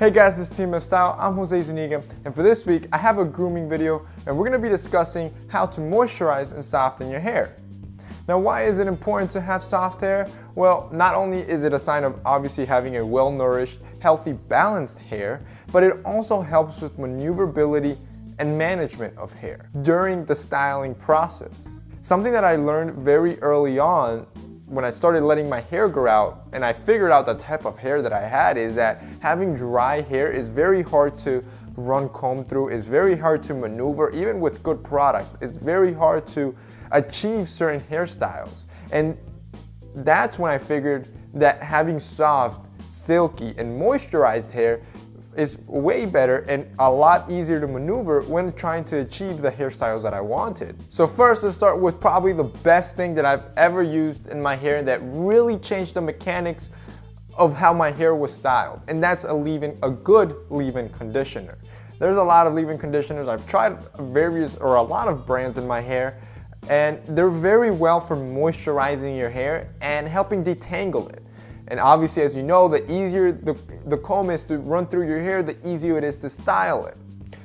Hey guys, this is Team F Style. I'm Jose Zuniga, and for this week I have a grooming video and we're going to be discussing how to moisturize and soften your hair. Now, why is it important to have soft hair? Well, not only is it a sign of obviously having a well-nourished, healthy, balanced hair, but it also helps with maneuverability and management of hair during the styling process. Something that I learned very early on when I started letting my hair grow out and I figured out the type of hair that I had is that having dry hair is very hard to run comb through, it's very hard to maneuver, even with good product. It's very hard to achieve certain hairstyles. And that's when I figured that having soft, silky, and moisturized hair is way better and a lot easier to maneuver when trying to achieve the hairstyles that I wanted. So first, let's start with probably the best thing that I've ever used in my hair that really changed the mechanics of how my hair was styled, and that's a good leave-in conditioner. There's a lot of leave-in conditioners. I've tried a lot of brands in my hair, and they're very well for moisturizing your hair and helping detangle it. And obviously, as you know, the easier the comb is to run through your hair, the easier it is to style it.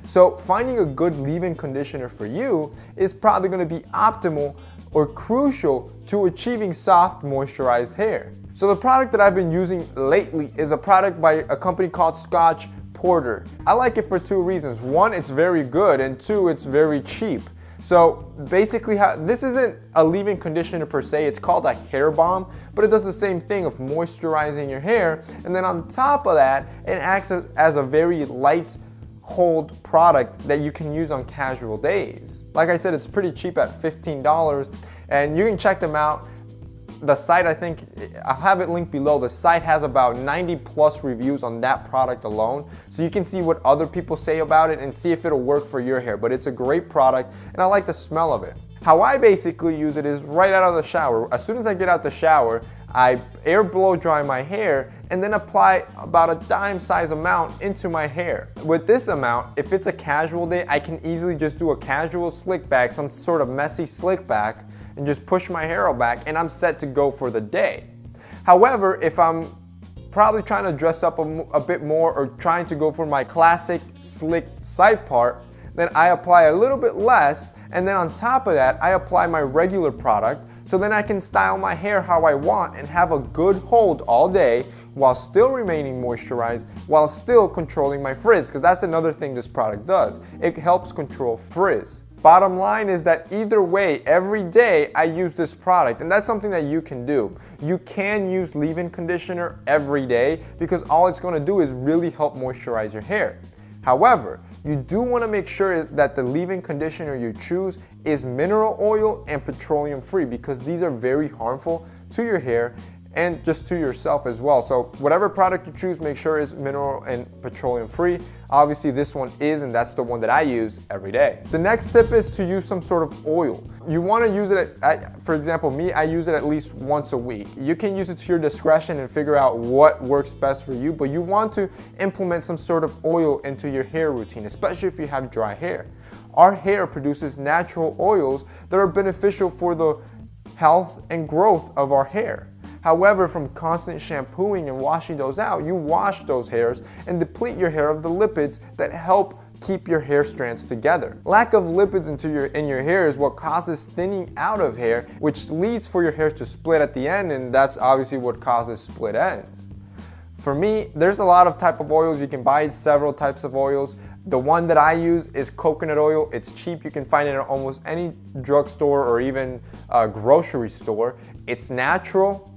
So finding a good leave-in conditioner for you is probably going to be optimal or crucial to achieving soft, moisturized hair. So the product that I've been using lately is a product by a company called Scotch Porter. I like it for two reasons. One, it's very good, and two, it's very cheap. So basically, this isn't a leave-in conditioner per se, it's called a hair balm, but it does the same thing of moisturizing your hair, and then on top of that, it acts as a very light hold product that you can use on casual days. Like I said, it's pretty cheap at $15, and you can check them out. The site, I think, I'll have it linked below. The site has about 90 plus reviews on that product alone. So you can see what other people say about it and see if it'll work for your hair. But it's a great product and I like the smell of it. How I basically use it is right out of the shower. As soon as I get out the shower, I air blow dry my hair and then apply about a dime size amount into my hair. With this amount, if it's a casual day, I can easily just do a casual slick back, some sort of messy slick back, and just push my hair back and I'm set to go for the day. However, if I'm probably trying to dress up a bit more or trying to go for my classic slick side part, then I apply a little bit less, and then on top of that, I apply my regular product, so then I can style my hair how I want and have a good hold all day while still remaining moisturized, while still controlling my frizz, because that's another thing this product does. It helps control frizz. Bottom line is that either way, every day I use this product, and that's something that you can do. You can use leave-in conditioner every day because all it's going to do is really help moisturize your hair. However, you do want to make sure that the leave-in conditioner you choose is mineral oil and petroleum free, because these are very harmful to your hair and just to yourself as well. So whatever product you choose, make sure it's mineral and petroleum free. Obviously this one is, and that's the one that I use every day. The next tip is to use some sort of oil. You want to use it, for example, me, I use it at least once a week. You can use it to your discretion and figure out what works best for you, but you want to implement some sort of oil into your hair routine, especially if you have dry hair. Our hair produces natural oils that are beneficial for the health and growth of our hair. However, from constant shampooing and washing those out, you wash those hairs and deplete your hair of the lipids that help keep your hair strands together. Lack of lipids in your hair is what causes thinning out of hair, which leads for your hair to split at the end, and that's obviously what causes split ends. For me, there's a lot of type of oils. You can buy several types of oils. The one that I use is coconut oil. It's cheap. You can find it at almost any drugstore or even a grocery store. It's natural,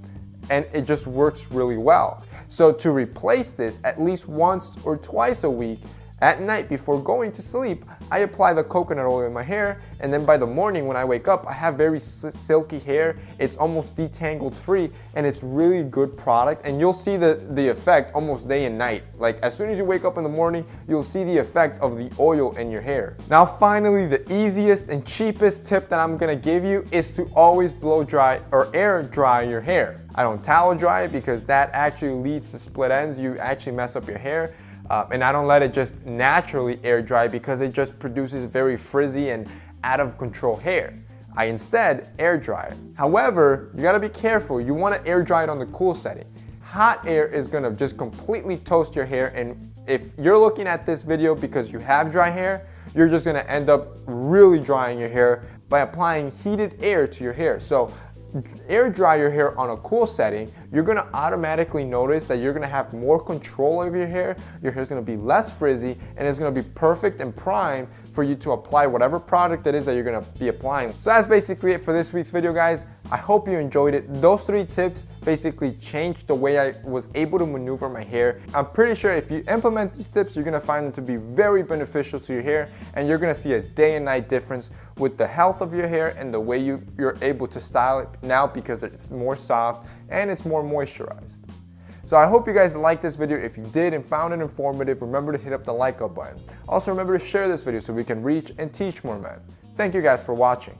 and it just works really well. So to replace this, at least once or twice a week, at night before going to sleep, I apply the coconut oil in my hair, and then by the morning when I wake up, I have very silky hair. It's almost detangled free, and it's really good product, and you'll see the effect almost day and night. Like as soon as you wake up in the morning, you'll see the effect of the oil in your hair. Now finally, the easiest and cheapest tip that I'm gonna give you is to always blow dry or air dry your hair. I don't towel dry it because that actually leads to split ends. You actually mess up your hair. And I don't let it just naturally air dry because it just produces very frizzy and out of control hair. I instead air dry it. However, you gotta be careful. You wanna air dry it on the cool setting. Hot air is gonna just completely toast your hair and if you're looking at this video because you have dry hair, you're just gonna end up really drying your hair by applying heated air to your hair. So air dry your hair on a cool setting, you're gonna automatically notice that you're gonna have more control over your hair's gonna be less frizzy, and it's gonna be perfect and primed for you to apply whatever product it is that you're gonna be applying. So that's basically it for this week's video, guys. I hope you enjoyed it. Those 3 tips basically changed the way I was able to maneuver my hair. I'm pretty sure if you implement these tips, you're gonna find them to be very beneficial to your hair, and you're gonna see a day and night difference with the health of your hair and the way you're able to style it now, because it's more soft and it's more moisturized. So I hope you guys liked this video. If you did and found it informative, remember to hit up the like up button. Also remember to share this video so we can reach and teach more men. Thank you guys for watching.